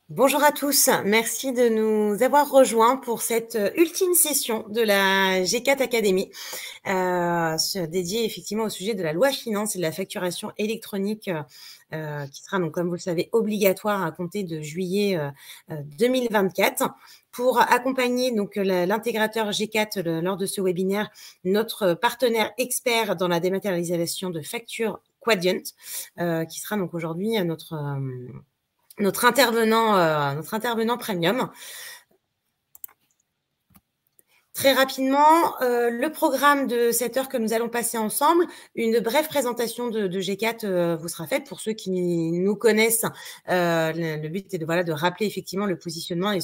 Bonjour à tous, merci de nous avoir rejoints pour cette ultime session de la G4 Academy, dédiée effectivement au sujet de la loi finance et de la facturation électronique, qui sera donc, comme vous le savez, obligatoire à compter de juillet 2024. Pour accompagner donc l'intégrateur G4 lors de ce webinaire, notre partenaire expert dans la dématérialisation de factures, Quadient, qui sera donc aujourd'hui notre intervenant premium. Très rapidement, le programme de cette heure que nous allons passer ensemble, une brève présentation de G4 vous sera faite. Pour ceux qui nous connaissent, le but est de rappeler effectivement le positionnement et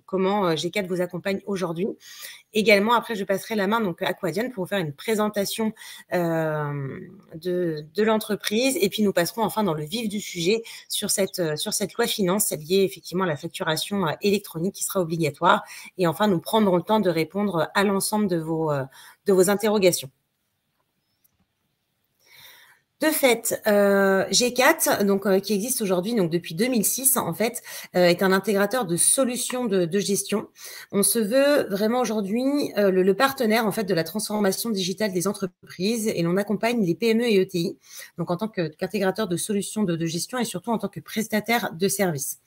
comment G4 vous accompagne aujourd'hui. Également, après, je passerai la main donc à Quadient pour vous faire une présentation de l'entreprise. Et puis, nous passerons enfin dans le vif du sujet sur cette loi finance liée effectivement à la facturation électronique qui sera obligatoire. Et enfin, nous prendrons le temps de répondre à l'ensemble de vos interrogations. De fait, G4, donc qui existe aujourd'hui donc depuis 2006 en fait, est un intégrateur de solutions de gestion. On se veut vraiment aujourd'hui le partenaire en fait de la transformation digitale des entreprises et l'on accompagne les PME et ETI, donc en tant qu'intégrateur de solutions de gestion et surtout en tant que prestataire de services.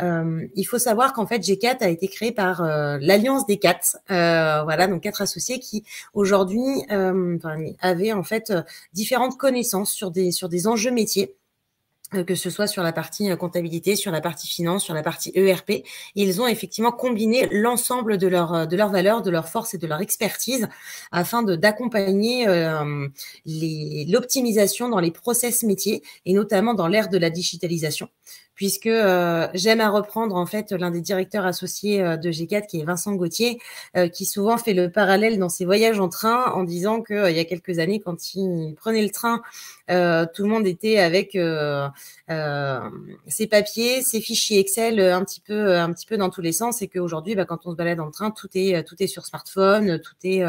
Il faut savoir qu'en fait, G4 a été créé par l'Alliance des 4, voilà, donc 4 associés qui aujourd'hui avaient en fait différentes connaissances sur des enjeux métiers, que ce soit sur la partie comptabilité, sur la partie finance, sur la partie ERP. Ils ont effectivement combiné l'ensemble de leurs valeurs, de leurs forces et de leur expertise afin d'accompagner l'optimisation dans les process métiers et notamment dans l'ère de la digitalisation. Puisque j'aime à reprendre en fait l'un des directeurs associés de G4 qui est Vincent Gauthier, qui souvent fait le parallèle dans ses voyages en train en disant qu'il y a quelques années, quand il prenait le train, tout le monde était avec ses papiers, ses fichiers Excel un petit peu dans tous les sens, et qu'aujourd'hui, quand on se balade dans le train, tout est sur smartphone, tout est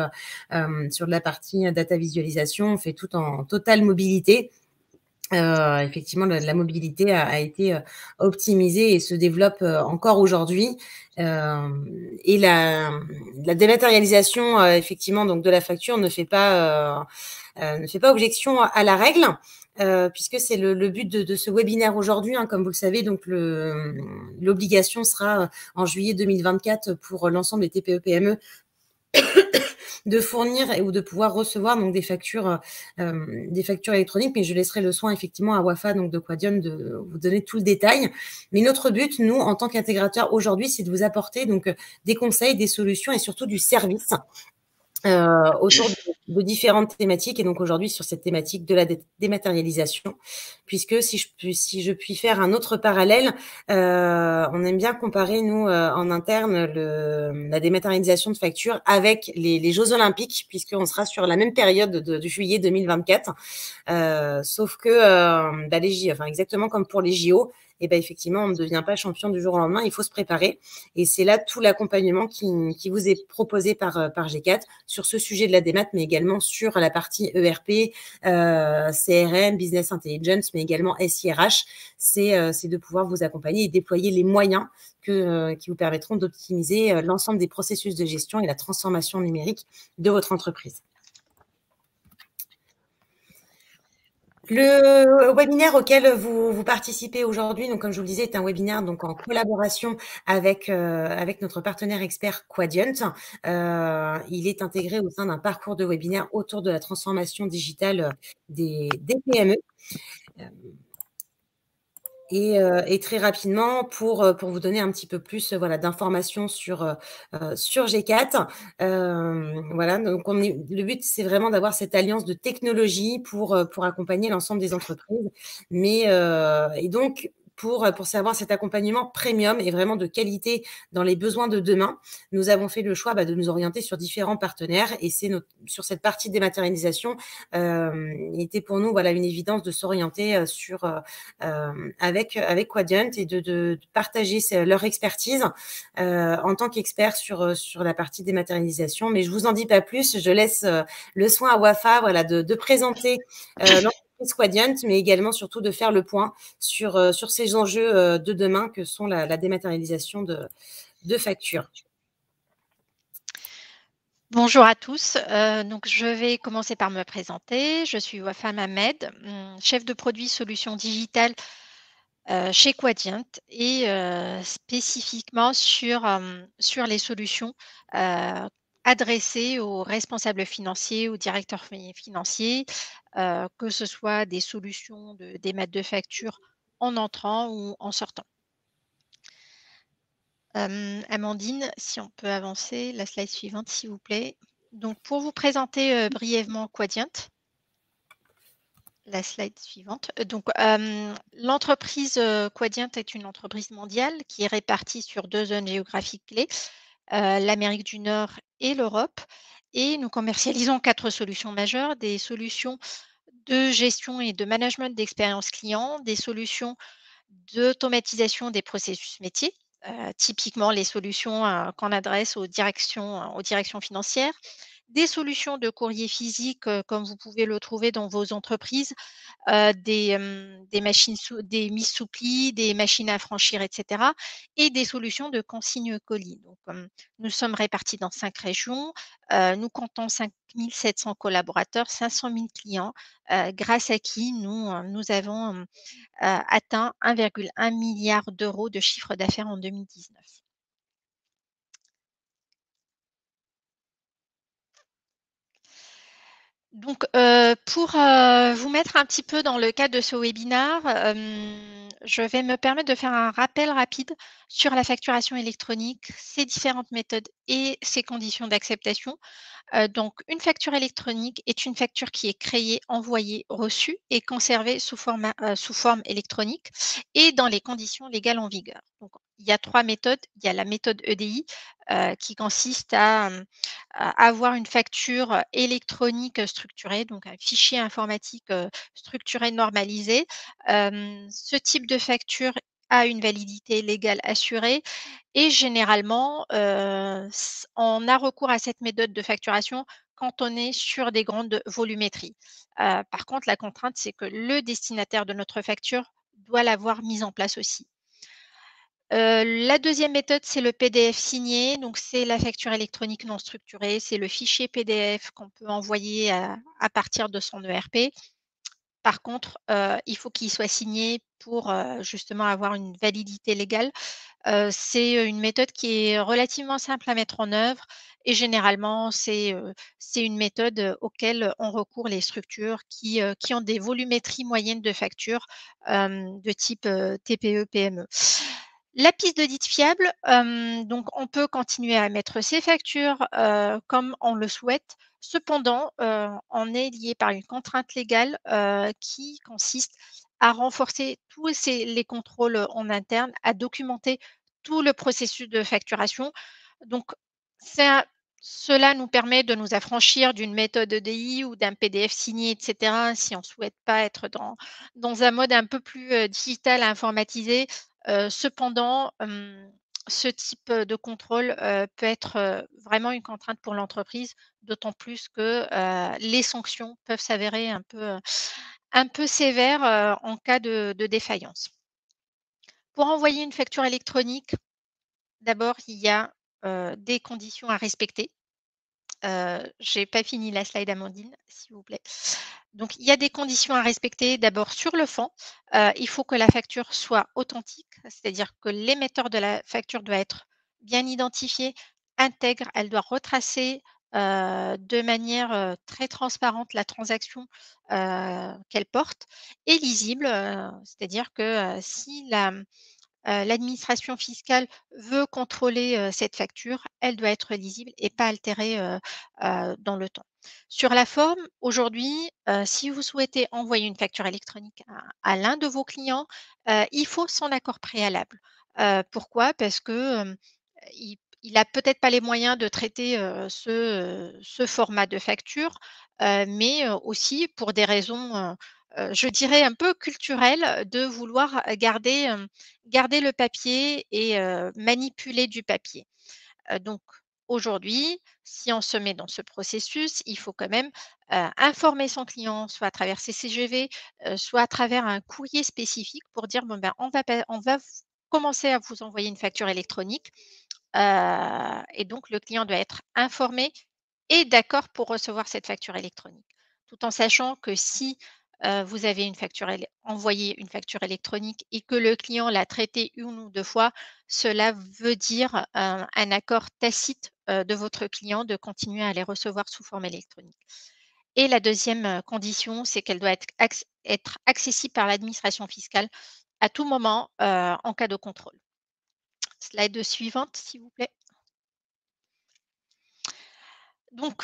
sur de la partie data visualisation, on fait tout en totale mobilité. Effectivement, la mobilité a été optimisée et se développe encore aujourd'hui. Et la dématérialisation, effectivement, donc de la facture ne fait pas objection à la règle. Puisque c'est le but de ce webinaire aujourd'hui, comme vous le savez, donc l'obligation sera en juillet 2024 pour l'ensemble des TPE-PME de fournir ou de pouvoir recevoir donc des factures électroniques, mais je laisserai le soin effectivement à Wafa, donc de Quadient, de vous donner tout le détail. Mais notre but, nous, en tant qu'intégrateur aujourd'hui, c'est de vous apporter donc des conseils, des solutions et surtout du service autour de différentes thématiques, et donc aujourd'hui sur cette thématique de la dématérialisation, puisque si je puis faire un autre parallèle, on aime bien comparer, nous, en interne, la dématérialisation de factures avec les Jeux Olympiques, puisqu'on sera sur la même période de juillet 2024, sauf que exactement comme pour les JO, et effectivement, on ne devient pas champion du jour au lendemain, il faut se préparer. Et c'est là tout l'accompagnement qui vous est proposé par G4 sur ce sujet de la démat, mais également sur la partie ERP, CRM, Business Intelligence, mais également SIRH. C'est de pouvoir vous accompagner et déployer les moyens qui vous permettront d'optimiser l'ensemble des processus de gestion et la transformation numérique de votre entreprise. Le webinaire auquel vous participez aujourd'hui, donc comme je vous le disais, est un webinaire donc en collaboration avec notre partenaire expert Quadient. Il est intégré au sein d'un parcours de webinaire autour de la transformation digitale des PME. Et très rapidement, pour vous donner un petit peu plus d'informations sur G4. Voilà, donc le but, c'est vraiment d'avoir cette alliance de technologie pour accompagner l'ensemble des entreprises. Et donc, pour savoir cet accompagnement premium et vraiment de qualité dans les besoins de demain, nous avons fait le choix de nous orienter sur différents partenaires, et c'est sur cette partie dématérialisation, il était pour nous une évidence de s'orienter avec Quadient et de partager leur expertise en tant qu'expert sur la partie dématérialisation. Mais je vous en dis pas plus, je laisse le soin à Wafa de présenter l'entreprise l'entreprise Quadient, mais également surtout de faire le point sur ces enjeux de demain que sont la dématérialisation de factures. Bonjour à tous, donc je vais commencer par me présenter. Je suis Wafam Ahmed, chef de produit solutions digitales, chez Quadient et spécifiquement sur les solutions, adressées aux responsables financiers, aux directeurs financiers, que ce soit des solutions de démat de facture en entrant ou en sortant. Amandine, si on peut avancer la slide suivante, s'il vous plaît. Donc pour vous présenter, brièvement Quadient. La slide suivante. Donc, l'entreprise, Quadient est une entreprise mondiale qui est répartie sur 2 zones géographiques clés, l'Amérique du Nord et l'Europe, et nous commercialisons 4 solutions majeures, des solutions de gestion et de management d'expérience client, des solutions d'automatisation des processus métiers, typiquement les solutions, qu'on adresse aux directions financières, des solutions de courrier physique, comme vous pouvez le trouver dans vos entreprises, des machines des mises sous pli, des machines à franchir, et cetera, et des solutions de consigne colis. Donc, nous sommes répartis dans 5 régions, nous comptons 5 700 collaborateurs, 500 000 clients, grâce à qui nous avons, atteint 1,1 milliard d'euros de chiffre d'affaires en 2019. Donc, pour, vous mettre un petit peu dans le cadre de ce webinaire, je vais me permettre de faire un rappel rapide sur la facturation électronique, ses différentes méthodes et ses conditions d'acceptation. Donc une facture électronique est une facture qui est créée, envoyée, reçue et conservée sous forme électronique et dans les conditions légales en vigueur. Donc il y a 3 méthodes. Il y a la méthode EDI, qui consiste à avoir une facture électronique structurée, donc un fichier informatique, structuré, normalisé. Ce type de facture a une validité légale assurée et généralement, on a recours à cette méthode de facturation quand on est sur des grandes volumétries. Par contre, la contrainte, c'est que le destinataire de notre facture doit l'avoir mise en place aussi. La deuxième méthode, c'est le PDF signé, donc c'est la facture électronique non structurée, c'est le fichier PDF qu'on peut envoyer à partir de son ERP. Par contre, il faut qu'il soit signé pour, justement avoir une validité légale. C'est une méthode qui est relativement simple à mettre en œuvre et généralement c'est une méthode, auquel ont recours les structures qui ont des volumétries moyennes de factures, de type, TPE-PME. La piste d'audit fiable, donc on peut continuer à mettre ses factures, comme on le souhaite. Cependant, on est lié par une contrainte légale, qui consiste à renforcer tous les contrôles, en interne, à documenter tout le processus de facturation. Donc ça cela nous permet de nous affranchir d'une méthode EDI ou d'un PDF signé et cetera, si on ne souhaite pas être dans un mode un peu plus, digital, informatisé. Cependant, ce type, de contrôle, peut être, vraiment une contrainte pour l'entreprise, d'autant plus que, les sanctions peuvent s'avérer un peu sévères, en cas de défaillance. Pour envoyer une facture électronique, d'abord, il y a, des conditions à respecter. J'ai pas fini la slide Amandine, s'il vous plaît. Donc il y a des conditions à respecter. D'abord sur le fond, il faut que la facture soit authentique, c'est-à-dire que l'émetteur de la facture doit être bien identifié, intègre, elle doit retracer, de manière, très transparente la transaction, qu'elle porte et lisible, c'est-à-dire que, si l'administration fiscale veut contrôler, cette facture, elle doit être lisible et pas altérée, dans le temps. Sur la forme, aujourd'hui, si vous souhaitez envoyer une facture électronique à l'un de vos clients, il faut son accord préalable. Pourquoi? Parce que, il a peut-être pas les moyens de traiter, ce format de facture, mais aussi pour des raisons, je dirais un peu culturelles, de vouloir garder le papier et manipuler du papier. Donc aujourd'hui, si on se met dans ce processus, il faut quand même, informer son client, soit à travers ses CGV, soit à travers un courrier spécifique pour dire: «Bon, ben, on va v commencer à vous envoyer une facture électronique». Et donc le client doit être informé et d'accord pour recevoir cette facture électronique. Tout en sachant que si, vous avez envoyé une facture électronique et que le client l'a traitée 1 ou 2 fois, cela veut dire, un accord tacite, de votre client de continuer à les recevoir sous forme électronique. Et la deuxième condition, c'est qu'elle doit être accessible par l'administration fiscale à tout moment, en cas de contrôle. Slide suivante, s'il vous plaît. Donc,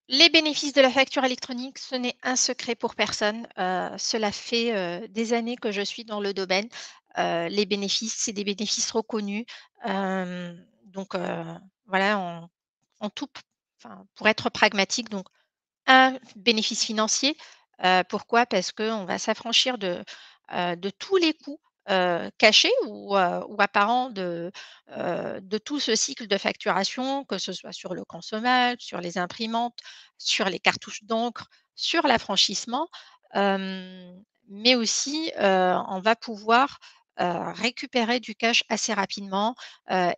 les bénéfices de la facture électronique, ce n'est un secret pour personne. Cela fait, des années que je suis dans le domaine. Les bénéfices, c'est des bénéfices reconnus. Donc, voilà, en tout p enfin, pour être pragmatique, donc un bénéfice financier. Pourquoi? Parce qu'on va s'affranchir de tous les coûts, cachés ou apparents de tout ce cycle de facturation, que ce soit sur le consommable, sur les imprimantes, sur les cartouches d'encre, sur l'affranchissement. Mais aussi, on va pouvoir, récupérer du cash assez rapidement,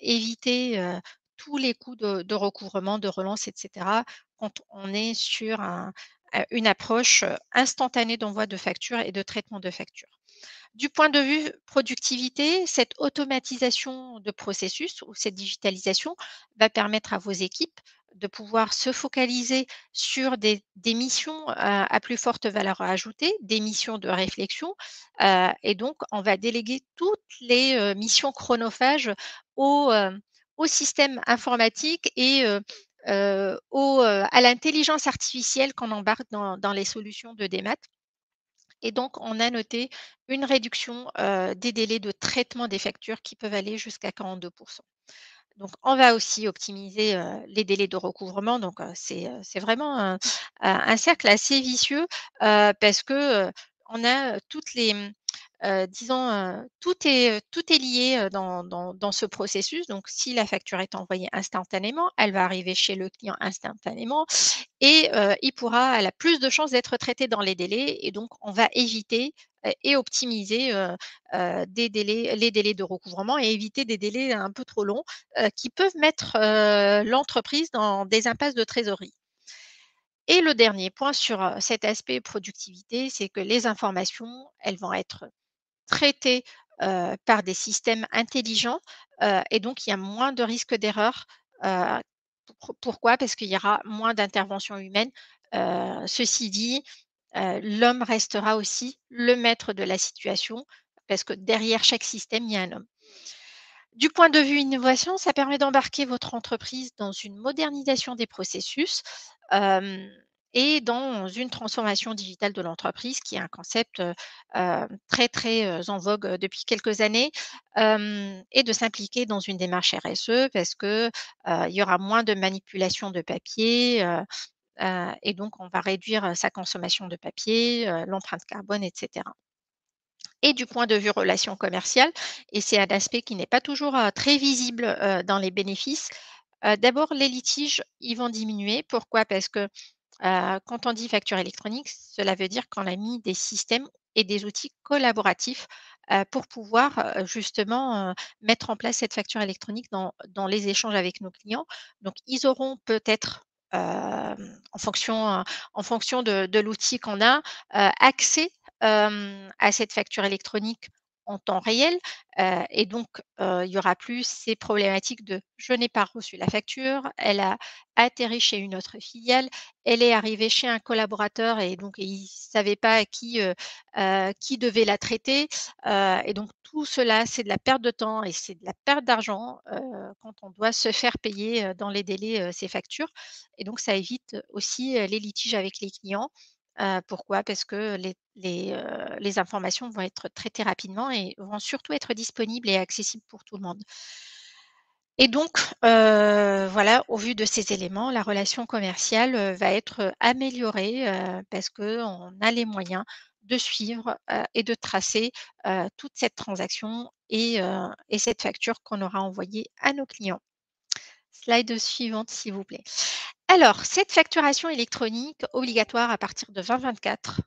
éviter, tous les coûts de recouvrement, de relance et cetera, quand on est sur une approche, instantanée d'envoi de factures et de traitement de factures. Du point de vue productivité, cette automatisation de processus ou cette digitalisation va permettre à vos équipes de pouvoir se focaliser sur des missions à plus forte valeur ajoutée, des missions de réflexion. Et donc, on va déléguer toutes les missions chronophages au, au système informatique et à l'intelligence artificielle qu'on embarque dans les solutions de démat. Et donc, on a noté une réduction, des délais de traitement des factures qui peuvent aller jusqu'à 42. Donc, on va aussi optimiser, les délais de recouvrement. Donc, c'est vraiment un cercle assez vicieux, parce que, on a, toutes les, disons, tout est lié, dans ce processus. Donc, si la facture est envoyée instantanément, elle va arriver chez le client instantanément et elle a plus de chances d'être traitée dans les délais et donc on va éviter, et optimiser, les délais de recouvrement et éviter des délais un peu trop longs, qui peuvent mettre, l'entreprise dans des impasses de trésorerie. Et le dernier point sur, cet aspect productivité, c'est que les informations, elles vont être traitées, par des systèmes intelligents, et donc il y a moins de risques d'erreur. Heu, Pourquoi? Parce qu'il y aura moins d'intervention humaine. Ceci dit, l'homme restera aussi le maître de la situation parce que derrière chaque système, il y a un homme. Du point de vue innovation, ça permet d'embarquer votre entreprise dans une modernisation des processus, hem et dans une transformation digitale de l'entreprise qui est un concept, très, très, en vogue, depuis quelques années, et de s'impliquer dans une démarche RSE parce que, il y aura moins de manipulation de papier, et donc on va réduire, sa consommation de papier, l'empreinte carbone et cetera. Et du point de vue relations commerciales, et c'est un aspect qui n'est pas toujours, très visible, dans les bénéfices. D'abord les litiges, ils vont diminuer. Pourquoi? Parce que, quand on dit facture électronique, cela veut dire qu'on a mis des systèmes et des outils collaboratifs, pour pouvoir, justement, mettre en place cette facture électronique dans les échanges avec nos clients. Donc ils auront peut-être, en fonction de l'outil qu'on a, accès, à cette facture électronique en temps réel, et donc il y aura plus ces problématiques de: «Je n'ai pas reçu la facture, elle a atterri chez une autre filiale, elle est arrivée chez un collaborateur et donc il ne savait pas qui devait la traiter». Et donc tout cela, c'est de la perte de temps et c'est de la perte d'argent, quand on doit se faire payer, dans les délais, ces factures. Et donc ça évite aussi, les litiges avec les clients. Pourquoi? Parce que les informations vont être traitées rapidement et vont surtout être disponibles et accessibles pour tout le monde. Et donc, voilà, au vu de ces éléments, la relation commerciale, va être, améliorée, parce qu'on a les moyens de suivre, et de tracer, toute cette transaction et cette facture qu'on aura envoyée à nos clients. Slide suivante, s'il vous plaît. Alors, cette facturation électronique obligatoire à partir de 2024,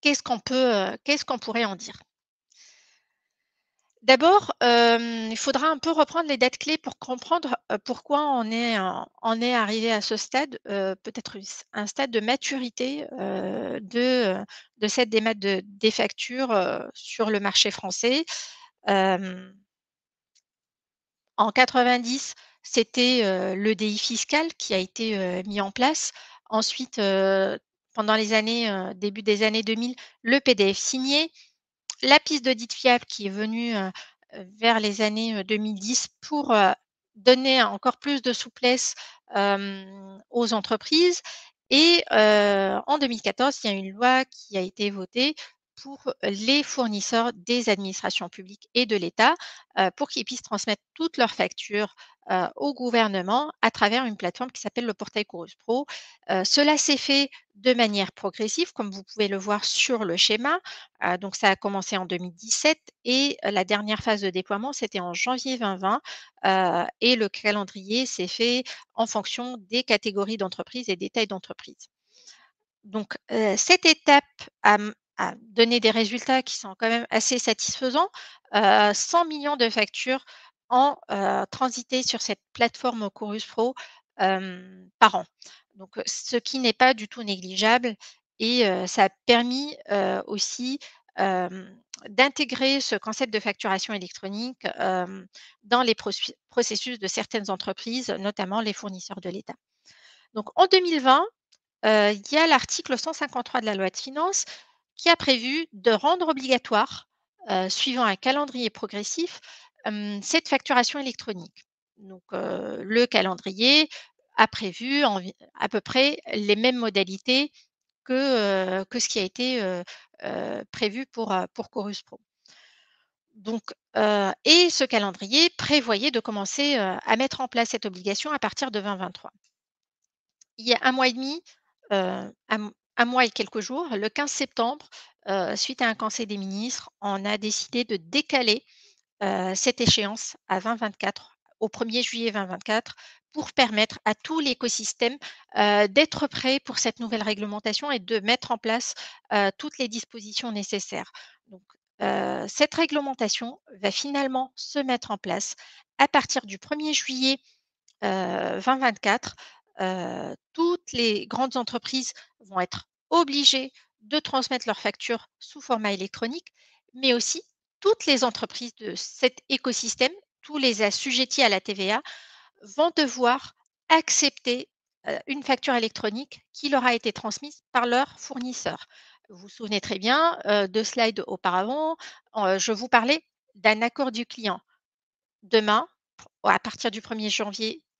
qu'est-ce qu'on pourrait en dire? D'abord, il faudra un peu reprendre les dates clés pour comprendre, pourquoi on est arrivé à ce stade, peut-être un stade de maturité, de cette démat des factures, sur le marché français. Hem En 90, c'était, l'EDI fiscal qui a été, mis en place. Ensuite, pendant les années, début des années 2000, le PDF signé. La piste d'audit fiable qui est venue, vers les années, 2010 pour, donner encore plus de souplesse, aux entreprises et en 2014, il y a une loi qui a été votée pour les fournisseurs des administrations publiques et de l'État, pour qu'ils puissent transmettre toutes leurs factures, au gouvernement à travers une plateforme qui s'appelle le portail Chorus Pro. Cela s'est fait de manière progressive, comme vous pouvez le voir sur le schéma. Donc ça a commencé en 2017 et la dernière phase de déploiement, c'était en janvier 2020, et le calendrier s'est fait en fonction des catégories d'entreprises et des tailles d'entreprise. Donc cette étape a donné des résultats qui sont quand même assez satisfaisants. 100 000 000 de factures ont, transité sur cette plateforme Chorus Pro, par an. Donc ce qui n'est pas du tout négligeable et ça a permis, aussi, d'intégrer ce concept de facturation électronique, dans les processus de certaines entreprises, notamment les fournisseurs de l'État. Donc en 2020, il y a l'article 153 de la loi de finances qui a prévu de rendre obligatoire, suivant un calendrier progressif, cette facturation électronique. Donc, le calendrier a prévu à peu près les mêmes modalités que ce qui a été, prévu pour Chorus Pro. Donc, et ce calendrier prévoyait de commencer, à mettre en place cette obligation à partir de 2023. Il y a 1 mois et demi, 1 mois et quelques jours, le 15 septembre, suite à un conseil des ministres, on a décidé de décaler, cette échéance à 2024, au 1er juillet 2024, pour permettre à tout l'écosystème, d'être prêt pour cette nouvelle réglementation et de mettre en place, toutes les dispositions nécessaires. Donc, cette réglementation va finalement se mettre en place à partir du 1er juillet 2024, toutes les grandes entreprises vont être obligées de transmettre leurs factures sous format électronique, mais aussi toutes les entreprises de cet écosystème, tous les assujettis à la TVA, vont devoir accepter, une facture électronique qui leur a été transmise par leur fournisseur. Vous vous souvenez très bien, 2 slides auparavant, je vous parlais d'un accord du client. Demain, à partir du 1er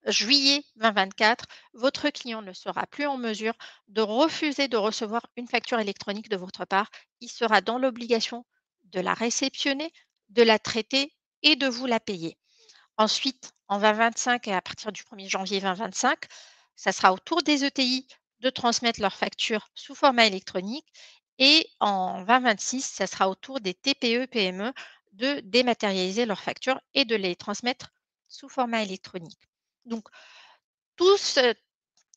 juillet 2024, votre client ne sera plus en mesure de refuser de recevoir une facture électronique de votre part. Il sera dans l'obligation de la réceptionner, de la traiter et de vous la payer. Ensuite, en 2025 et à partir du 1er janvier 2025, ça sera au tour des ETI de transmettre leurs factures sous format électronique et en 2026, ça sera au tour des TPE-PME de dématérialiser leurs factures et de les transmettre sous format électronique. Donc, tout ce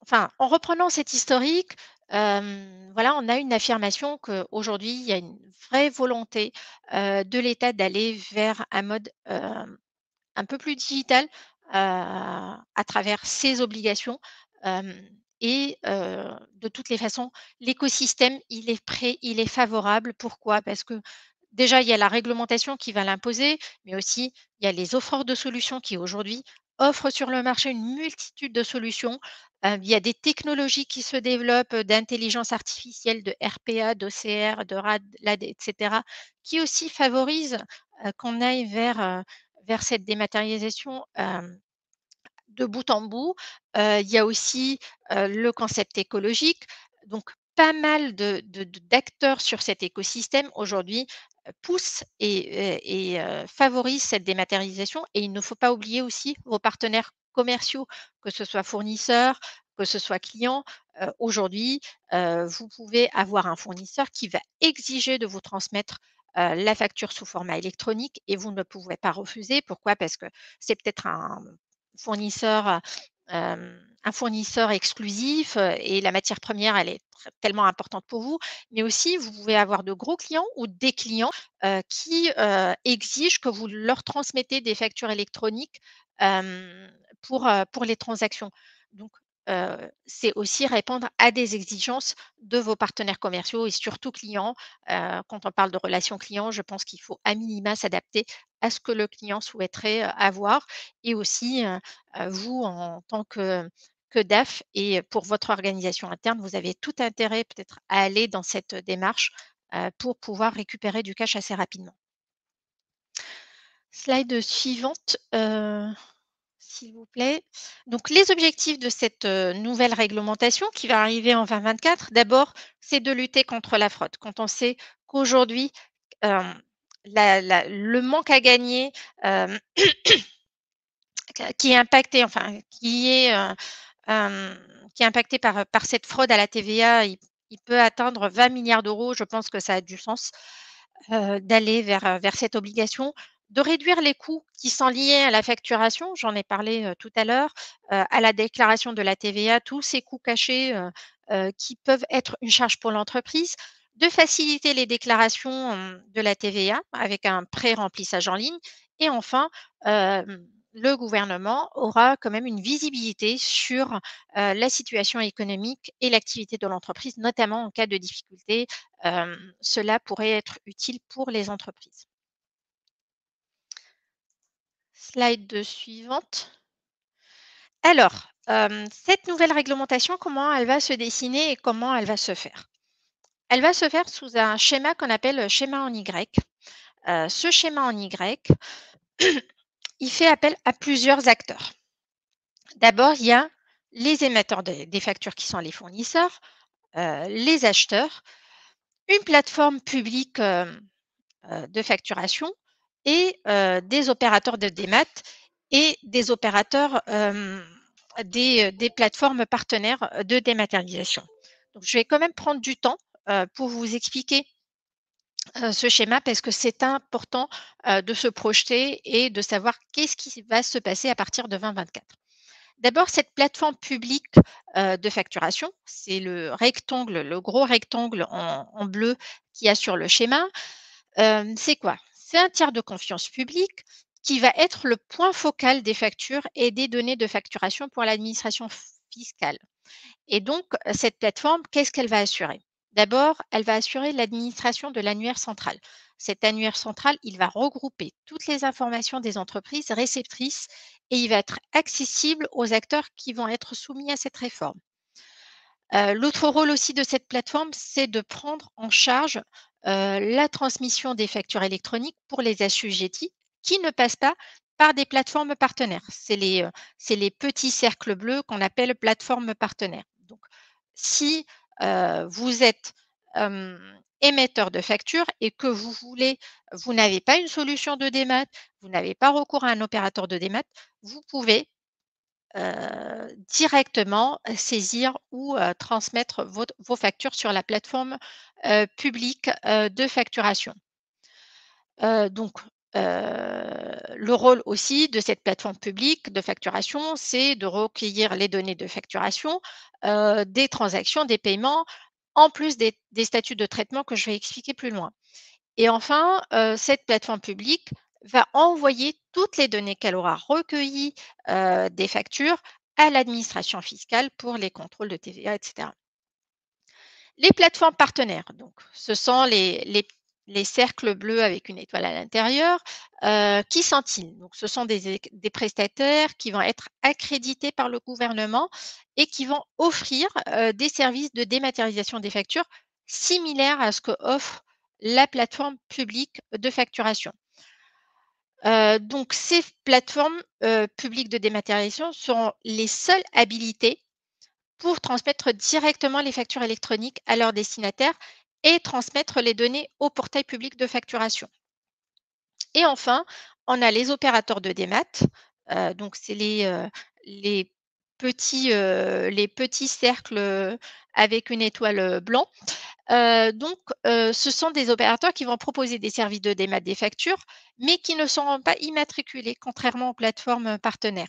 enfin, en reprenant cet historique, voilà, on a une affirmation qu'aujourd'hui, il y a une vraie volonté, de l'État d'aller vers un mode, un peu plus digital, à travers ses obligations, hem et de toutes les façons, l'écosystème, il est prêt, il est favorable. Pourquoi? Parce que déjà, il y a la réglementation qui va l'imposer, mais aussi il y a les offreurs de solutions qui aujourd'hui offrent sur le marché une multitude de solutions. Il y a des technologies qui se développent, d'intelligence artificielle, de RPA, d'OCR, de RAD, et cetera, qui aussi favorisent, qu'on aille vers cette dématérialisation, de bout en bout. Il y a aussi, le concept écologique. Donc pas mal d'acteurs sur cet écosystème aujourd'hui, poussent et favorisent cette dématérialisation et il ne faut pas oublier aussi vos partenaires commerciaux, que ce soit fournisseurs, que ce soit clients. Aujourd'hui, vous pouvez avoir un fournisseur qui va exiger de vous transmettre, la facture sous format électronique et vous ne pouvez pas refuser. Pourquoi? Parce que c'est peut-être fournisseur, un fournisseur exclusif, et la matière première, elle est tellement importante pour vous. Mais aussi, vous pouvez avoir de gros clients ou des clients, qui, exigent que vous leur transmettez des factures électroniques, hem, pour les transactions. Donc, c'est aussi répondre à des exigences de vos partenaires commerciaux et surtout clients. Quand on parle de relations clients, je pense qu'il faut à minima s'adapter à ce que le client souhaiterait, avoir et aussi, vous en tant que DAF et pour votre organisation interne, vous avez tout intérêt peut-être à aller dans cette démarche, pour pouvoir récupérer du cash assez rapidement. Slide suivante, s'il vous plaît. Donc les objectifs de cette, nouvelle réglementation qui va arriver en 2024, d'abord, c'est de lutter contre la fraude. Quand on sait qu'aujourd'hui, hem, le manque à gagner, hem, qui est impacté, enfin hem, qui est impacté par cette fraude à la TVA, il peut atteindre 20 milliards d'euros. Je pense que ça a du sens, d'aller vers cette obligation, de réduire les coûts qui sont liés à la facturation, j'en ai parlé, tout à l'heure, à la déclaration de la TVA, tous ces coûts cachés, qui peuvent être une charge pour l'entreprise, de faciliter les déclarations, de la TVA avec un pré-remplissage en ligne et enfin, le gouvernement aura quand même une visibilité sur, la situation économique et l'activité de l'entreprise, notamment en cas de difficulté. Cela pourrait être utile pour les entreprises. Slide suivante. Alors, cette nouvelle réglementation, comment elle va se dessiner et comment elle va se faire? Elle va se faire sous un schéma qu'on appelle schéma en Y. Ce schéma en Y, il fait appel à plusieurs acteurs. D'abord, il y a les émetteurs des factures qui sont les fournisseurs, les acheteurs, une plateforme publique, de facturation et des opérateurs de démat et des opérateurs, des plateformes partenaires de dématérialisation. Donc je vais quand même prendre du temps, pour vous expliquer, ce schéma parce que c'est important, de se projeter et de savoir qu'est-ce qui va se passer à partir de 2024. D'abord, cette plateforme publique, de facturation, c'est le gros rectangle en bleu qu'il y a sur le schéma. C'est quoi? C'est un tiers de confiance public qui va être le point focal des factures et des données de facturation pour l'administration fiscale. Et donc, cette plateforme, qu'est-ce qu'elle va assurer? D'abord, elle va assurer l'administration de l'annuaire central. Cet annuaire central, il va regrouper toutes les informations des entreprises réceptrices et il va être accessible aux acteurs qui vont être soumis à cette réforme. L'autre rôle aussi de cette plateforme, c'est de prendre en charge, la transmission des factures électroniques pour les assujettis qui ne passent pas par des plateformes partenaires. C'est les petits cercles bleus qu'on appelle plateformes partenaires. Donc si, vous êtes, émetteur de factures et que vous n'avez pas une solution de démat, vous n'avez pas recours à un opérateur de démat, vous pouvez directement saisir ou transmettre vos factures sur la plateforme, publique, de facturation. Donc, le rôle aussi de cette plateforme publique de facturation, c'est de recueillir les données de facturation, des transactions, des paiements, en plus des statuts de traitement que je vais expliquer plus loin. Et enfin, cette plateforme publique va envoyer toutes les données qu'elle aura recueillies, des factures à l'administration fiscale pour les contrôles de TVA et cetera. Les plateformes partenaires, donc ce sont les cercles bleus avec une étoile à l'intérieur, qui sont-ils? Donc ce sont des prestataires qui vont être accrédités par le gouvernement et qui vont offrir, des services de dématérialisation des factures similaires à ce que offre la plateforme publique de facturation. Donc ces plateformes, publiques de dématérialisation seront les seules habilitées pour transmettre directement les factures électroniques à leurs destinataires et transmettre les données au portail public de facturation. Et enfin, on a les opérateurs de démat, donc c'est les les petits cercles, avec une étoile, blanc. Ce sont des opérateurs qui vont proposer des services de démat des factures, mais qui ne seront pas immatriculés, contrairement aux plateformes partenaires.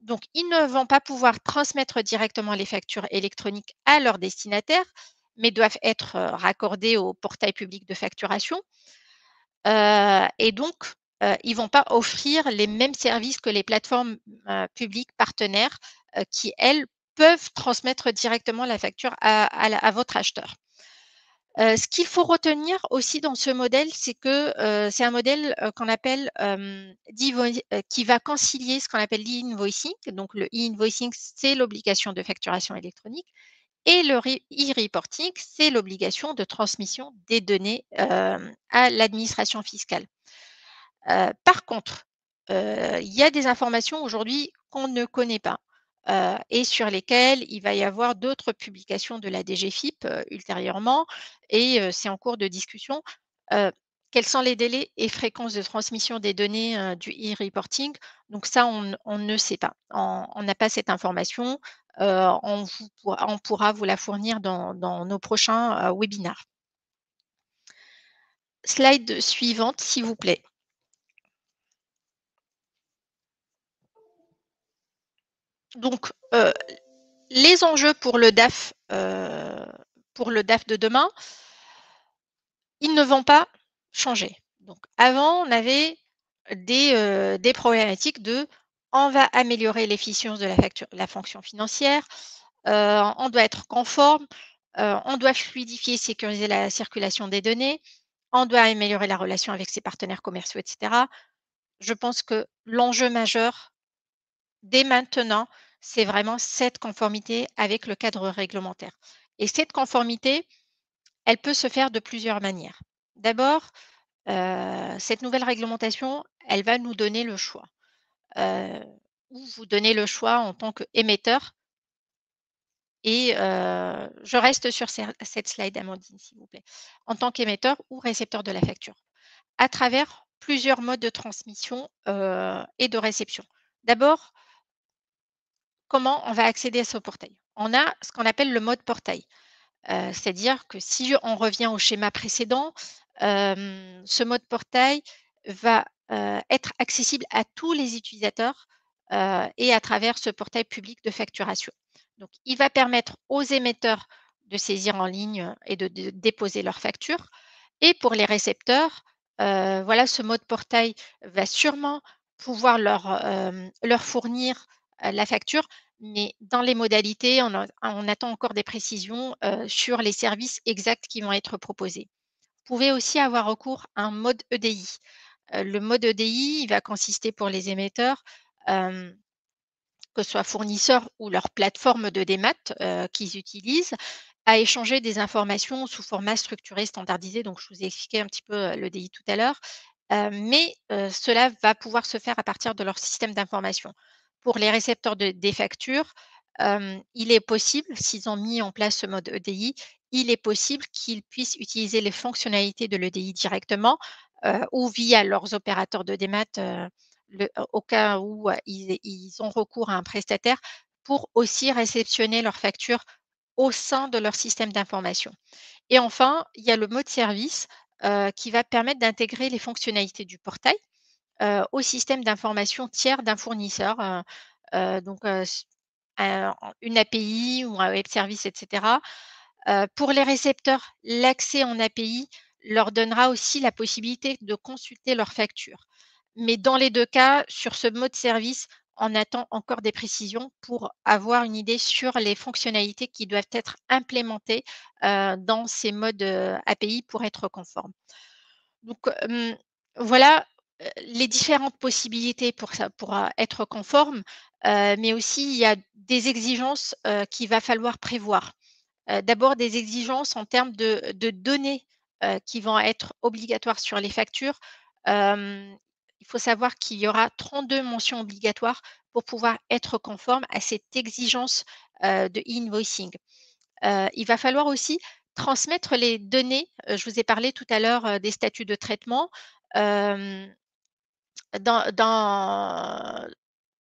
Donc, ils ne vont pas pouvoir transmettre directement les factures électroniques à leurs destinataires, mais doivent être raccordés au portail public de facturation. Et donc, ils ne vont pas offrir les mêmes services que les plateformes publiques partenaires qui, elles, peuvent transmettre directement la facture à votre acheteur. Ce qu'il faut retenir aussi dans ce modèle, c'est que c'est un modèle qu'on appelle qui va concilier ce qu'on appelle l'e-invoicing. Donc, le e-invoicing, c'est l'obligation de facturation électronique. Et le e-reporting, c'est l'obligation de transmission des données à l'administration fiscale. Par contre, il y a des informations aujourd'hui qu'on ne connaît pas et sur lesquelles il va y avoir d'autres publications de la DGFiP ultérieurement et c'est en cours de discussion. Heu, Quels sont les délais et fréquences de transmission des données du e-reporting? Donc ça, on ne sait pas. On n'a pas cette information. On pourra vous la fournir dans nos prochains webinaires. Slide suivante, s'il vous plaît. Donc, les enjeux pour le DAF de demain, ils ne vont pas changer. Donc, avant, on avait des problématiques de on va améliorer l'efficience de la fonction financière, on doit être conforme, on doit fluidifier, sécuriser la circulation des données, on doit améliorer la relation avec ses partenaires commerciaux, etc. Je pense que l'enjeu majeur dès maintenant, c'est vraiment cette conformité avec le cadre réglementaire. Et cette conformité, elle peut se faire de plusieurs manières. D'abord, cette nouvelle réglementation, elle va nous donner le choix, heu, ou vous donner le choix en tant qu'émetteur et je reste sur cette slide, Amandine, s'il vous plaît. En tant qu'émetteur ou récepteur de la facture, à travers plusieurs modes de transmission, et de réception. D'abord, comment on va accéder à ce portail? On a ce qu'on appelle le mode portail. C'est-à-dire que si on revient au schéma précédent, ce mode portail va, être accessible à tous les utilisateurs, et à travers ce portail public de facturation. Donc il va permettre aux émetteurs de saisir en ligne et de déposer leurs factures et pour les récepteurs, voilà, ce mode portail va sûrement pouvoir leur fournir, la facture, mais dans les modalités, on attend encore des précisions, sur les services exacts qui vont être proposés. Vous pouvez aussi avoir recours à un mode EDI. Le mode EDI, il va consister pour les émetteurs, hem, que ce soit fournisseurs ou leur plateforme de démat, qu'ils utilisent, à échanger des informations sous format structuré standardisé. Donc je vous ai expliqué un petit peu, l'EDI tout à l'heure, cela va pouvoir se faire à partir de leur système d'information. Pour les récepteurs des factures, il est possible, s'ils ont mis en place ce mode EDI, il est possible qu'ils puissent utiliser les fonctionnalités de l'EDI directement, ou via leurs opérateurs de démat, au cas où, ils ont recours à un prestataire pour aussi réceptionner leurs factures au sein de leur système d'information. Et enfin, il y a le mode service, qui va permettre d'intégrer les fonctionnalités du portail, au système d'information tiers d'un fournisseur, donc une API ou un web service et cetera. Pour les récepteurs, l'accès en API leur donnera aussi la possibilité de consulter leurs factures. Mais dans les 2 cas, sur ce mode service, on attend encore des précisions pour avoir une idée sur les fonctionnalités qui doivent être implémentées, dans ces modes, API pour être conformes. Donc, voilà, les différentes possibilités pour ça pour, être conforme, mais aussi il y a des exigences, qu'il va falloir prévoir. D'abord des exigences en termes de données, qui vont être obligatoires sur les factures. Il faut savoir qu'il y aura 32 mentions obligatoires pour pouvoir être conforme à cette exigence, de e-invoicing. Il va falloir aussi transmettre les données, je vous ai parlé tout à l'heure, des statuts de traitement, hem, dans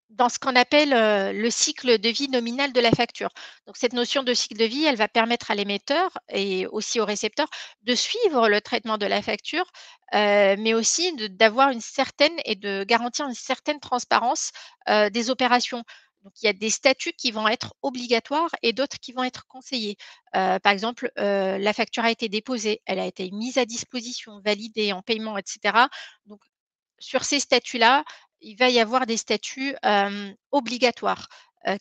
dans ce qu'on appelle le cycle de vie nominal de la facture. Donc, cette notion de cycle de vie, elle va permettre à l'émetteur et aussi au récepteur de suivre le traitement de la facture, mais aussi d'avoir une certaine et de garantir une certaine transparence des opérations. Donc, il y a des statuts qui vont être obligatoires et d'autres qui vont être conseillés. Par exemple, la facture a été déposée, elle a été mise à disposition, validée en paiement, etc. Donc, sur ces statuts-là, il va y avoir des statuts obligatoires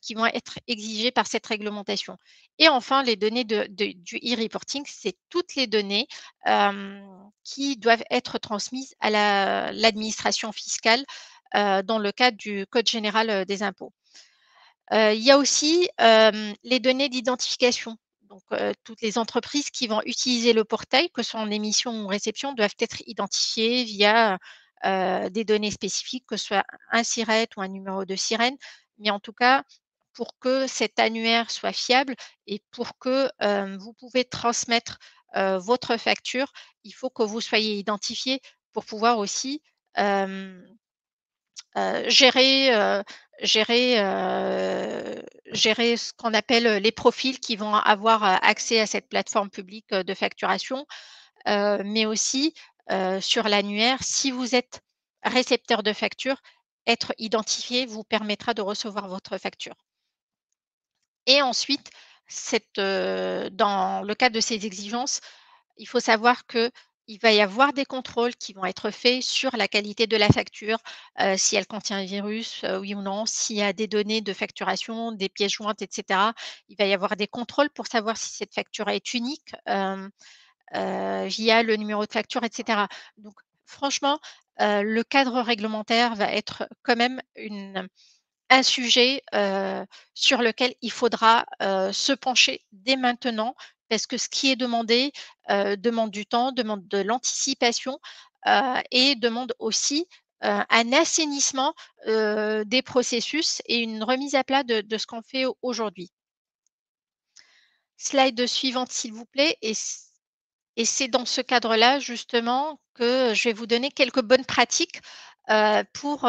qui vont être exigés par cette réglementation. Et enfin, les données du e-reporting, c'est toutes les données qui doivent être transmises à l'administration fiscale dans le cadre du Code général des impôts. Il y a aussi les données d'identification. Donc, toutes les entreprises qui vont utiliser le portail, que ce soit en émission ou en réception, doivent être identifiées via des données spécifiques, que ce soit un SIRET ou un numéro de sirène. Mais en tout cas, pour que cet annuaire soit fiable et pour que vous pouvez transmettre votre facture, il faut que vous soyez identifié pour pouvoir aussi euh, gérer, gérer ce qu'on appelle les profils qui vont avoir accès à cette plateforme publique de facturation, mais aussi sur l'annuaire, si vous êtes récepteur de facture, être identifié vous permettra de recevoir votre facture. Et ensuite, dans le cadre de ces exigences, il faut savoir qu'il va y avoir des contrôles qui vont être faits sur la qualité de la facture, si elle contient un virus, oui ou non, s'il y a des données de facturation, des pièces jointes, et cetera. Il va y avoir des contrôles pour savoir si cette facture est unique, via le numéro de facture, et cetera. Donc franchement, le cadre réglementaire va être quand même un sujet sur lequel il faudra se pencher dès maintenant, parce que ce qui est demandé demande du temps, demande de l'anticipation et demande aussi un assainissement des processus et une remise à plat de ce qu'on fait aujourd'hui. Slide suivante, s'il vous plaît. Et c'est dans ce cadre-là, justement, que je vais vous donner quelques bonnes pratiques pour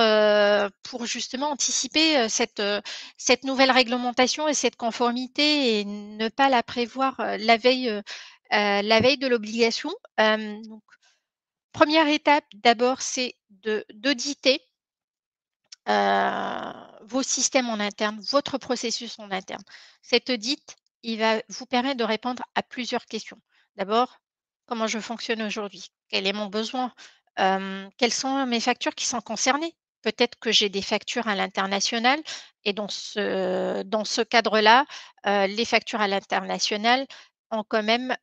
justement anticiper cette nouvelle réglementation et cette conformité et ne pas la prévoir la veille de l'obligation. Donc, première étape, d'abord, c'est d'auditer vos systèmes en interne, votre processus en interne. Cet audit, il va vous permettre de répondre à plusieurs questions. D'abord, comment je fonctionne aujourd'hui? Quel est mon besoin? Quelles sont mes factures qui sont concernées? Peut-être que j'ai des factures à l'international et dans ce cadre-là, les factures à l'international ont quand même,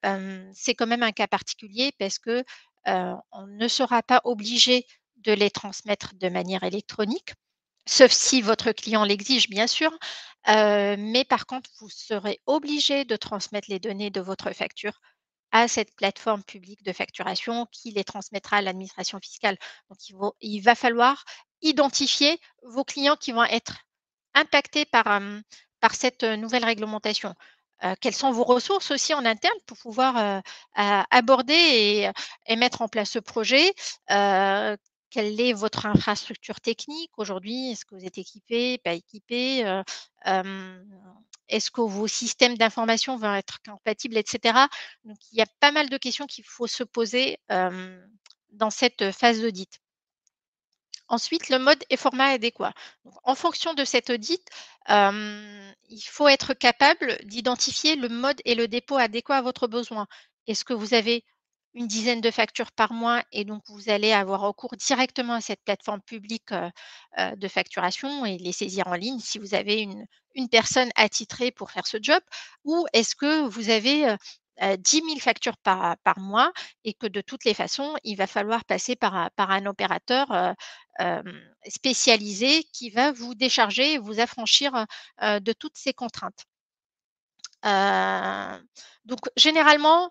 c'est quand même un cas particulier parce que on ne sera pas obligé de les transmettre de manière électronique. Sauf si votre client l'exige, bien sûr, mais par contre, vous serez obligé de transmettre les données de votre facture à cette plateforme publique de facturation qui les transmettra à l'administration fiscale. Donc il va falloir identifier vos clients qui vont être impactés par cette nouvelle réglementation. Quelles sont vos ressources aussi en interne pour pouvoir aborder et mettre en place ce projet? Quelle est votre infrastructure technique aujourd'hui? Est-ce que vous êtes équipé, pas équipé? Est-ce que vos systèmes d'information vont être compatibles, et cetera? Donc il y a pas mal de questions qu'il faut se poser, dans cette phase d'audit. Ensuite, le mode et format adéquat. Donc, en fonction de cet audit, il faut être capable d'identifier le mode et le dépôt adéquat à votre besoin. Est-ce que vous avez une dizaine de factures par mois et donc vous allez avoir recours directement à cette plateforme publique de facturation et les saisir en ligne si vous avez une personne attitrée pour faire ce job? Ou est-ce que vous avez 10 000 factures par mois et que de toutes les façons, il va falloir passer par un opérateur spécialisé qui va vous décharger et vous affranchir de toutes ces contraintes. Donc généralement,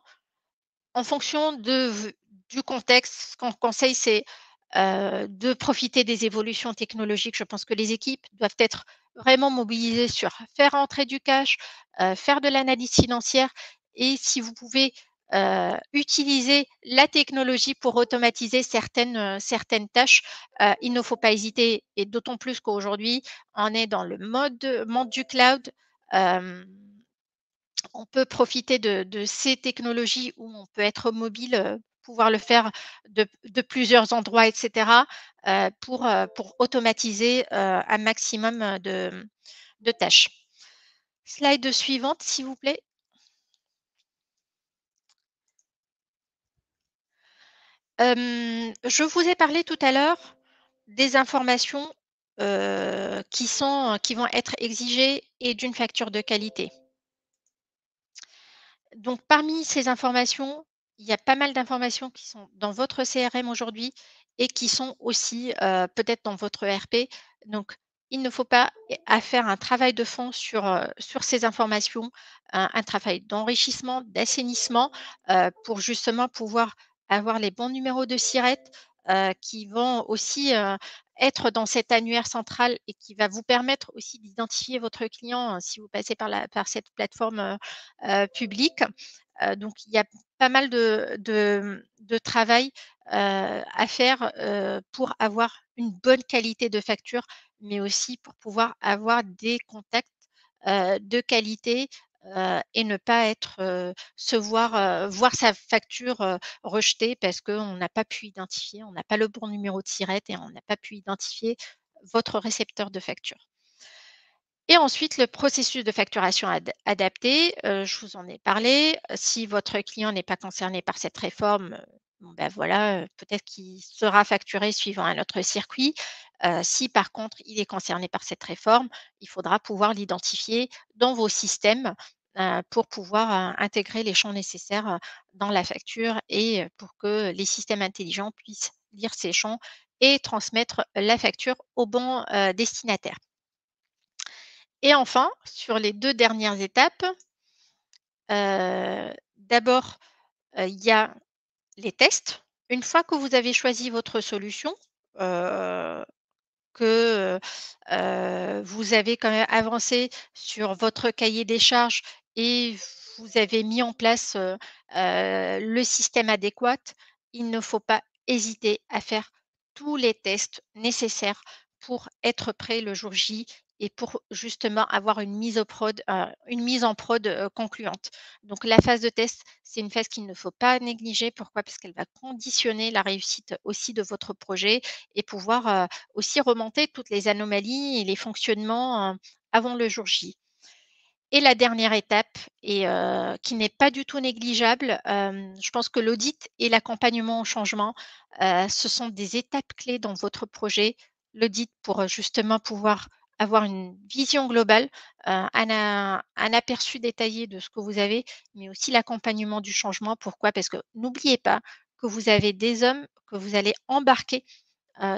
en fonction du contexte, ce qu'on conseille, c'est de profiter des évolutions technologiques. Je pense que les équipes doivent être vraiment mobilisées sur faire entrer du cash, faire de l'analyse financière et si vous pouvez utiliser la technologie pour automatiser certaines tâches. Il ne faut pas hésiter et d'autant plus qu'aujourd'hui, on est dans le monde du cloud. Hem, on peut profiter de ces technologies où on peut être mobile, pouvoir le faire de plusieurs endroits et cetera, pour automatiser, un maximum, de tâches. Slide suivante, s'il vous plaît. Je vous ai parlé tout à l'heure des informations, qui vont être exigées et d'une facture de qualité. Donc parmi ces informations, il y a pas mal d'informations qui sont dans votre CRM aujourd'hui et qui sont aussi, peut-être dans votre ERP. Donc il ne faut pas à faire un travail de fond sur ces informations, un travail d'enrichissement, d'assainissement, pour justement pouvoir avoir les bons numéros de SIRET, qui vont aussi, être dans cet annuaire central et qui va vous permettre aussi d'identifier votre client, si vous passez par cette plateforme, public. Donc il y a pas mal de travail, à faire, pour avoir une bonne qualité de facture, mais aussi pour pouvoir avoir des contacts, de qualité, et ne pas être, voir sa facture, rejetée parce qu'on n'a pas pu identifier, on n'a pas le bon numéro de SIRET et on n'a pas pu identifier votre récepteur de facture. Et ensuite, le processus de facturation adapté, je vous en ai parlé. Si votre client n'est pas concerné par cette réforme, bon ben voilà, peut-être qu'il sera facturé suivant un autre circuit. Si par contre il est concerné par cette réforme, il faudra pouvoir l'identifier dans vos systèmes, pour pouvoir, intégrer les champs nécessaires, dans la facture et pour que les systèmes intelligents puissent lire ces champs et transmettre la facture au bon, destinataire. Et enfin, sur les 2 dernières étapes, d'abord, il y a les tests. Une fois que vous avez choisi votre solution, heu, que, vous avez quand même avancé sur votre cahier des charges et vous avez mis en place, le système adéquat, il ne faut pas hésiter à faire tous les tests nécessaires pour être prêt le jour J et pour justement avoir une mise en prod, concluante. Donc la phase de test, c'est une phase qu'il ne faut pas négliger. Pourquoi? Parce qu'elle va conditionner la réussite aussi de votre projet et pouvoir, aussi remonter toutes les anomalies et les fonctionnements, avant le jour J. Et la dernière étape et qui n'est pas du tout négligeable, je pense que l'audit et l'accompagnement au changement, ce sont des étapes clés dans votre projet. L'audit pour, justement pouvoir avoir une vision globale, un aperçu détaillé de ce que vous avez, mais aussi l'accompagnement du changement. Pourquoi? Parce que n'oubliez pas que vous avez des hommes que vous allez embarquer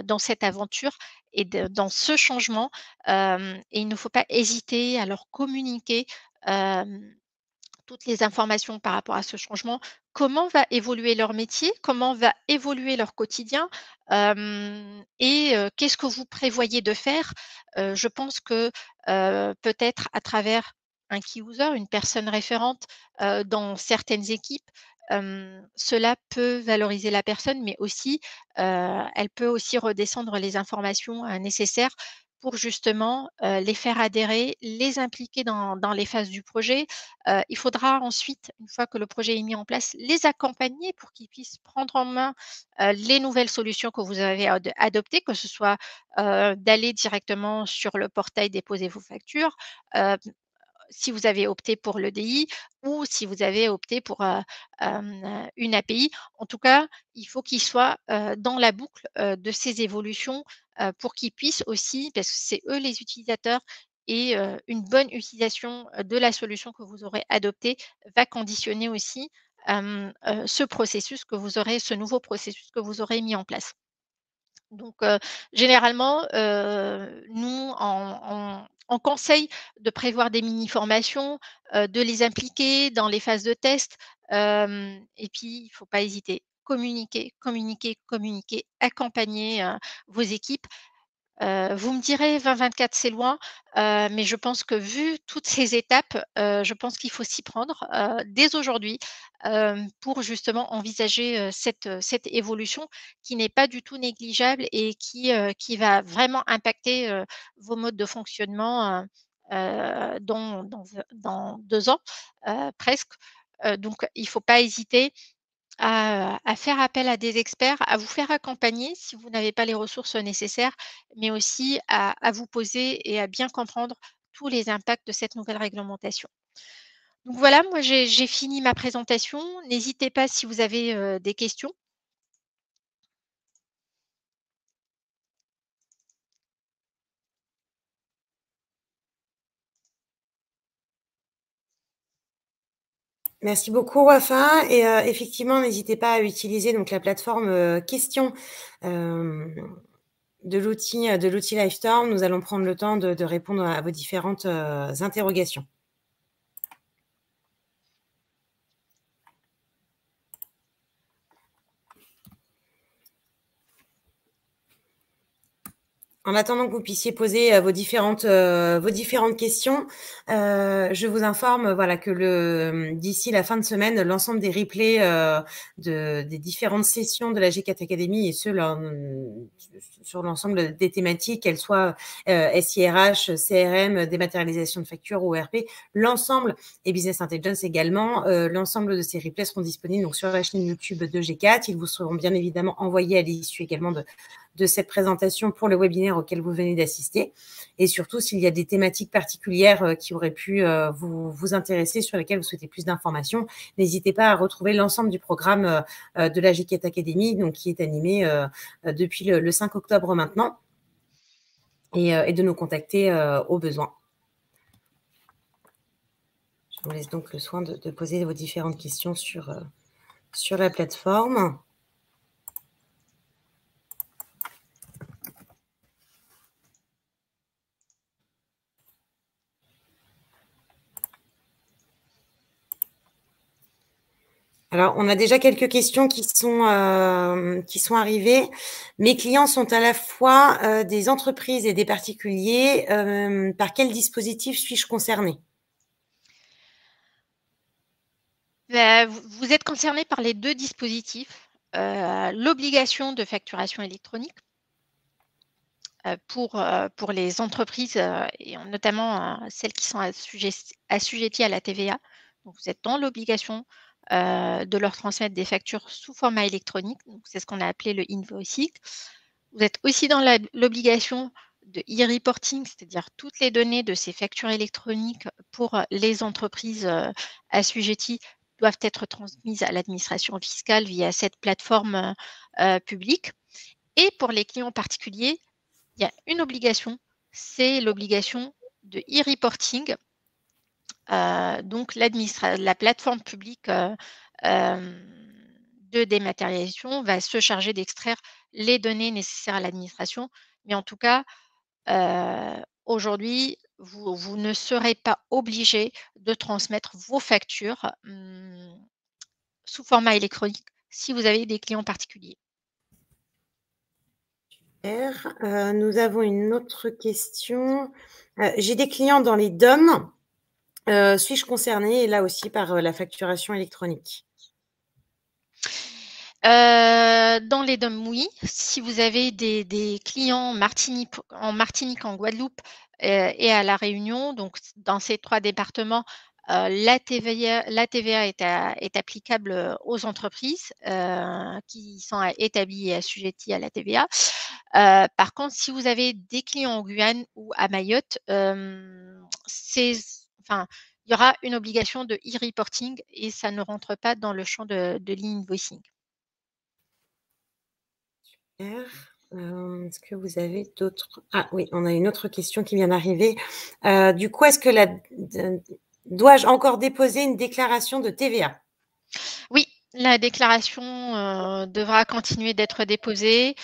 dans cette aventure et dans ce changement, et il ne faut pas hésiter à leur communiquer, hem, toutes les informations par rapport à ce changement. Comment va évoluer leur métier? Comment va évoluer leur quotidien? Et qu'est-ce que vous prévoyez de faire? Je pense que, peut-être à travers un key user, une personne référente, dans certaines équipes, cela peut valoriser la personne, mais aussi, elle peut aussi redescendre les informations, nécessaires pour justement, les faire adhérer, les impliquer dans les phases du projet. Il faudra ensuite, une fois que le projet est mis en place, les accompagner pour qu'ils puissent prendre en main, les nouvelles solutions que vous avez adoptées, que ce soit, d'aller directement sur le portail déposer vos factures, heu, si vous avez opté pour l'EDI ou si vous avez opté pour, une API. En tout cas, il faut qu'ils soient, dans la boucle, de ces évolutions, pour qu'ils puissent aussi parce que c'est eux les utilisateurs et une bonne utilisation, de la solution que vous aurez adoptée va conditionner aussi, ce nouveau processus que vous aurez mis en place. Donc, généralement, nous, on conseille de prévoir des mini formations, de les impliquer dans les phases de test, et puis il ne faut pas hésiter. Communiquer, communiquer, communiquer, accompagner, vos équipes. Vous me direz 2024 c'est loin, mais je pense que vu toutes ces étapes, je pense qu'il faut s'y prendre, dès aujourd'hui, pour justement envisager, cette évolution qui n'est pas du tout négligeable et qui va vraiment impacter, vos modes de fonctionnement, dans 2 ans, presque. Donc il ne faut pas hésiter à faire appel à des experts, à vous faire accompagner si vous n'avez pas les ressources nécessaires, mais aussi à vous poser et à bien comprendre tous les impacts de cette nouvelle réglementation. Donc voilà, moi j'ai fini ma présentation. N'hésitez pas si vous avez, des questions. Merci beaucoup Wafa et effectivement n'hésitez pas à utiliser donc la plateforme, questions, de l'outil Livestorm. Nous allons prendre le temps de répondre à vos différentes, interrogations. En attendant que vous puissiez poser, vos différentes questions, je vous informe, voilà, que d'ici la fin de semaine, l'ensemble des replays, des différentes sessions de la G4 Academy et sur l'ensemble des thématiques, qu'elles soient, SIRH, CRM, dématérialisation de factures ou ERP, l'ensemble et Business Intelligence également, l'ensemble de ces replays seront disponibles donc sur la chaîne YouTube de G4. Ils vous seront bien évidemment envoyés à l'issue également de cette présentation pour le webinaire auquel vous venez d'assister. Et surtout, s'il y a des thématiques particulières qui auraient pu vous intéresser, sur lesquelles vous souhaitez plus d'informations, n'hésitez pas à retrouver l'ensemble du programme de la G4 Academy, donc qui est animé depuis le 5 octobre maintenant, et de nous contacter au besoin. Je vous laisse donc le soin de poser vos différentes questions sur la plateforme. Alors, on a déjà quelques questions qui sont arrivées. Mes clients sont à la fois des entreprises et des particuliers. Par quel dispositif suis-je concernée? Vous êtes concerné par les 2 dispositifs. L'obligation de facturation électronique, pour les entreprises, et notamment, celles qui sont assujetties à la TVA. Donc vous êtes dans l'obligation, de leur transmettre des factures sous format électronique. Donc c'est ce qu'on a appelé le invoicing. Vous êtes aussi dans l'obligation de e-reporting, c'est-à-dire toutes les données de ces factures électroniques pour les entreprises, assujetties doivent être transmises à l'administration fiscale via cette plateforme, publique. Et pour les clients particuliers, il y a une obligation, c'est l'obligation de e-reporting. Donc la plateforme publique, de dématérialisation va se charger d'extraire les données nécessaires à l'administration. Mais en tout cas, aujourd'hui, vous ne serez pas obligé de transmettre vos factures, sous format électronique si vous avez des clients particuliers. Nous avons une autre question. J'ai des clients dans les DOM. Suis-je concernée, là aussi, par la facturation électronique? Dans les DOM, oui. Si vous avez des clients en Martinique, en Guadeloupe, et à La Réunion, donc dans ces 3 départements, la TVA est applicable, aux entreprises, qui sont établies et assujetties à la TVA. Par contre, si vous avez des clients en Guyane ou à Mayotte, il y aura une obligation de e-reporting et ça ne rentre pas dans le champ de l'invoicing. Est-ce que vous avez d'autres? Ah oui, on a une autre question qui vient d'arriver. Du coup, dois-je encore déposer une déclaration de TVA? Oui, la déclaration, devra continuer d'être déposée,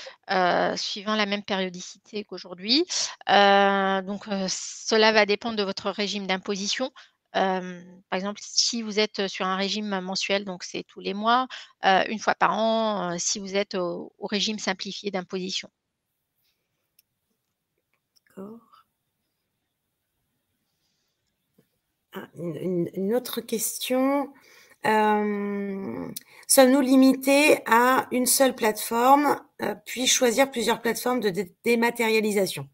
suivant la même périodicité qu'aujourd'hui. Donc, cela va dépendre de votre régime d'imposition. Par exemple, si vous êtes sur un régime mensuel, donc c'est tous les mois, 1 fois par an, si vous êtes au régime simplifié d'imposition. D'accord. Ah, une autre question. Sommes-nous limités à une seule plateforme, puis choisir plusieurs plateformes de dématérialisation?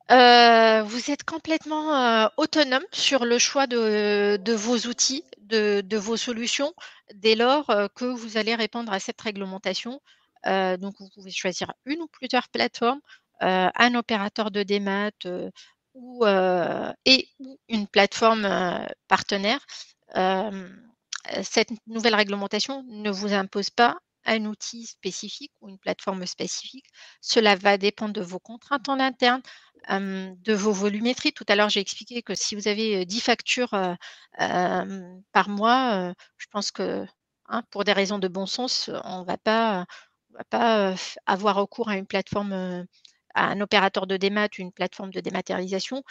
Vous êtes complètement, autonome sur le choix de vos outils, de vos solutions, dès lors, que vous allez répondre à cette réglementation. Donc vous pouvez choisir une ou plusieurs plateformes, un opérateur de démat, ou une plateforme, partenaire. Cette nouvelle réglementation ne vous impose pas un outil spécifique ou une plateforme spécifique. Cela va dépendre de vos contraintes en interne, de vos volumétries. Tout à l'heure, j'ai expliqué que si vous avez 10 factures par mois, je pense que, hein, pour des raisons de bon sens, on va pas avoir recours à une plateforme, à un opérateur de démat ou une plateforme de dématérialisation.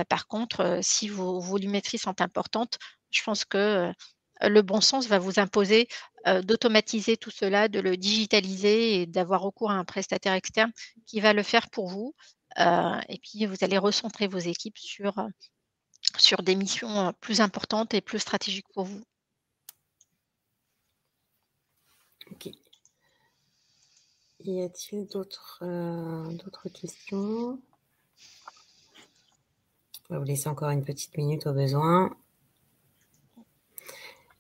Par contre, si vos volumétries sont importantes, je pense que le bon sens va vous imposer d'automatiser tout cela, de le digitaliser et d'avoir recours à un prestataire externe qui va le faire pour vous. Et puis vous allez recentrer vos équipes sur des missions, plus importantes et plus stratégiques pour vous. OK. Y a-t-il d'autres questions? On va vous laisser encore une petite minute au besoin.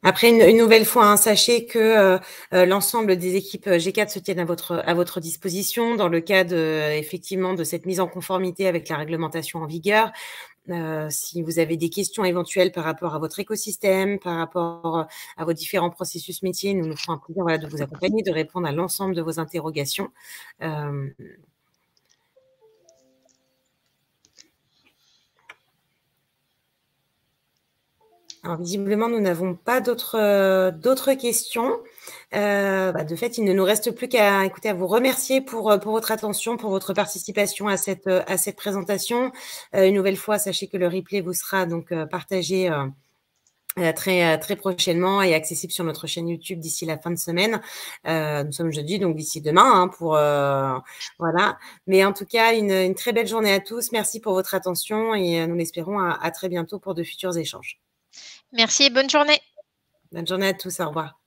Après, une nouvelle fois, hein, sachez que l'ensemble des équipes G4 se tiennent à votre disposition dans le cadre effectivement de cette mise en conformité avec la réglementation en vigueur. Si vous avez des questions éventuelles par rapport à votre écosystème, par rapport à vos différents processus métiers, nous nous ferons un plaisir, voilà, de vous accompagner, de répondre à l'ensemble de vos interrogations. Alors visiblement, nous n'avons pas d'autres questions. De fait, il ne nous reste plus qu'à écouter, à vous remercier pour votre attention, pour votre participation à cette présentation. Une nouvelle fois, sachez que le replay vous sera donc partagé très prochainement et accessible sur notre chaîne YouTube d'ici la fin de semaine. Nous sommes jeudi, donc d'ici demain, hein, voilà. Mais en tout cas, une très belle journée à tous. Merci pour votre attention et nous l'espérons à très bientôt pour de futurs échanges. Merci et bonne journée. Bonne journée à tous. Au revoir.